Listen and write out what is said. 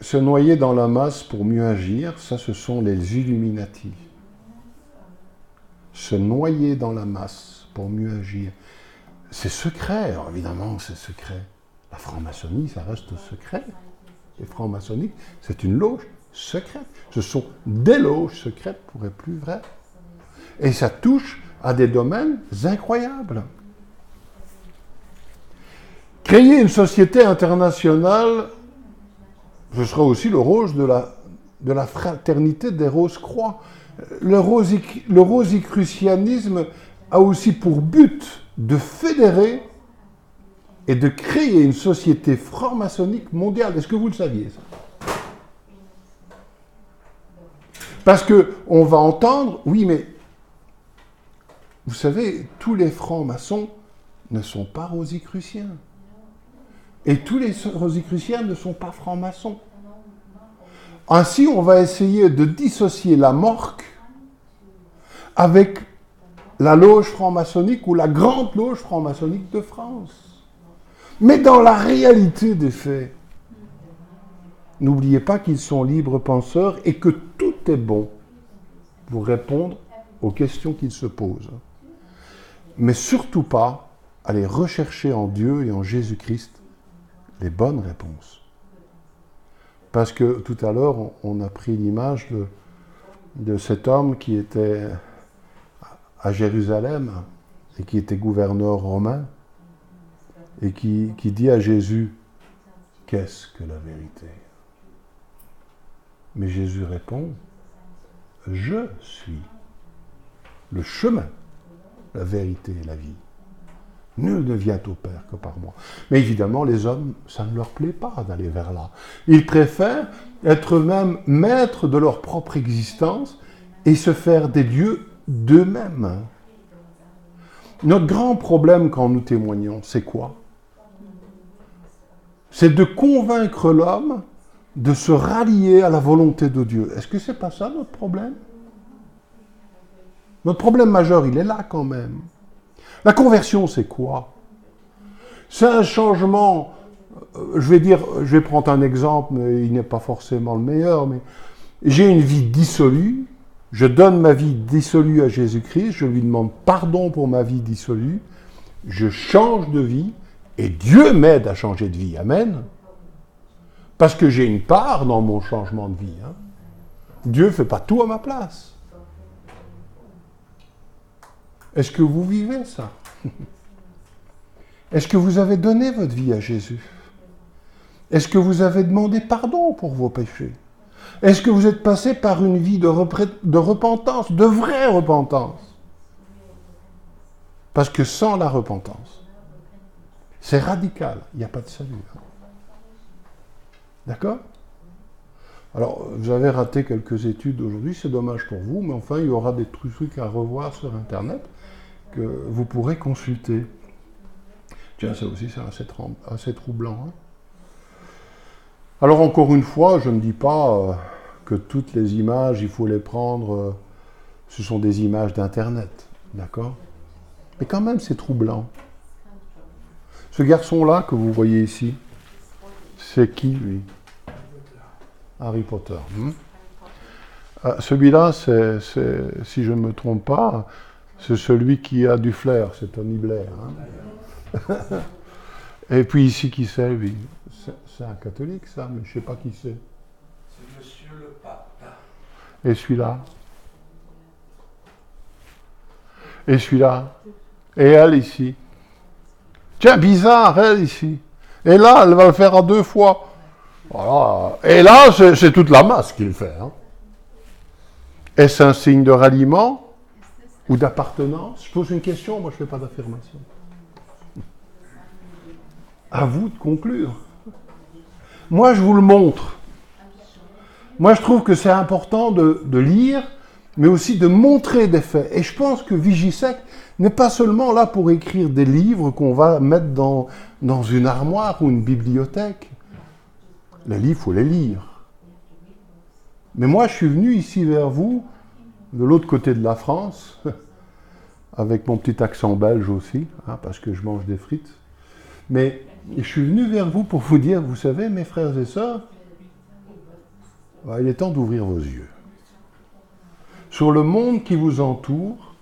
se noyer dans la masse pour mieux agir, ça, ce sont les Illuminati. Se noyer dans la masse pour mieux agir. C'est secret, alors évidemment, c'est secret. La franc-maçonnerie, ça reste secret. Les francs-maçonniques, c'est une loge secrète. Ce sont des loges secrètes, pour être plus vrai. Et ça touche à des domaines incroyables. Créer une société internationale, ce sera aussi le rôle de la fraternité des Rose-Croix. Le rosicrucianisme a aussi pour but de fédérer et de créer une société franc-maçonnique mondiale. Est-ce que vous le saviez, ça? Parce qu'on va entendre, oui, mais vous savez, tous les francs-maçons ne sont pas rosicruciens. Et tous les rosicruciens ne sont pas francs-maçons. Ainsi, on va essayer de dissocier la morgue avec la loge franc-maçonnique ou la grande loge franc-maçonnique de France. Mais dans la réalité des faits, n'oubliez pas qu'ils sont libres penseurs et que tout est bon pour répondre aux questions qu'ils se posent. Mais surtout pas aller rechercher en Dieu et en Jésus-Christ les bonnes réponses. Parce que tout à l'heure, on a pris l'image de cet homme qui était à Jérusalem et qui était gouverneur romain et qui dit à Jésus, « Qu'est-ce que la vérité ?» Mais Jésus répond, « Je suis le chemin, la vérité et la vie. Nul ne vient au Père que par moi. » Mais évidemment, les hommes, ça ne leur plaît pas d'aller vers là. Ils préfèrent être même maîtres de leur propre existence et se faire des dieux d'eux-mêmes. Notre grand problème quand nous témoignons, c'est quoi? C'est de convaincre l'homme de se rallier à la volonté de Dieu. Est-ce que c'est pas ça notre problème? Notre problème majeur, il est là quand même. La conversion, c'est quoi? C'est un changement, je vais prendre un exemple, mais il n'est pas forcément le meilleur, mais j'ai une vie dissolue, je donne ma vie dissolue à Jésus-Christ, je lui demande pardon pour ma vie dissolue, je change de vie, et Dieu m'aide à changer de vie. Amen. Parce que j'ai une part dans mon changement de vie. Hein. Dieu ne fait pas tout à ma place. Est-ce que vous vivez ça? Est-ce que vous avez donné votre vie à Jésus? Est-ce que vous avez demandé pardon pour vos péchés? Est-ce que vous êtes passé par une vie de repentance, de vraie repentance? Parce que sans la repentance, c'est radical, il n'y a pas de salut. D'accord? Alors, vous avez raté quelques études aujourd'hui, c'est dommage pour vous, mais enfin, il y aura des trucs à revoir sur Internet que vous pourrez consulter. Tiens, ça aussi, c'est assez troublant. Hein. Alors, encore une fois, je ne dis pas que toutes les images, il faut les prendre, ce sont des images d'Internet, d'accord? Mais quand même, c'est troublant. Ce garçon-là que vous voyez ici, c'est qui, lui? Harry Potter. Celui-là, si je ne me trompe pas, c'est celui qui a du flair, c'est Tony Blair. Hein. Et puis ici, qui c'est, lui? C'est un catholique, ça, mais je ne sais pas qui c'est. C'est Monsieur le Pape. Et celui-là? Et celui-là? Et elle, ici? Tiens, bizarre, elle, ici. Et là, elle va le faire en 2 fois. Voilà. Et là, c'est toute la masse qui le fait. Hein. Est-ce un signe de ralliement ou d'appartenance? Je pose une question, moi je ne fais pas d'affirmation. À vous de conclure. Moi, je vous le montre. Moi, je trouve que c'est important de lire, mais aussi de montrer des faits. Et je pense que Vigisect n'est pas seulement là pour écrire des livres qu'on va mettre dans une armoire ou une bibliothèque. Les livres, il faut les lire. Mais moi, je suis venu ici vers vous, de l'autre côté de la France, avec mon petit accent belge aussi, hein, parce que je mange des frites. Mais je suis venu vers vous pour vous dire, vous savez, mes frères et sœurs, il est temps d'ouvrir vos yeux. Sur le monde qui vous entoure,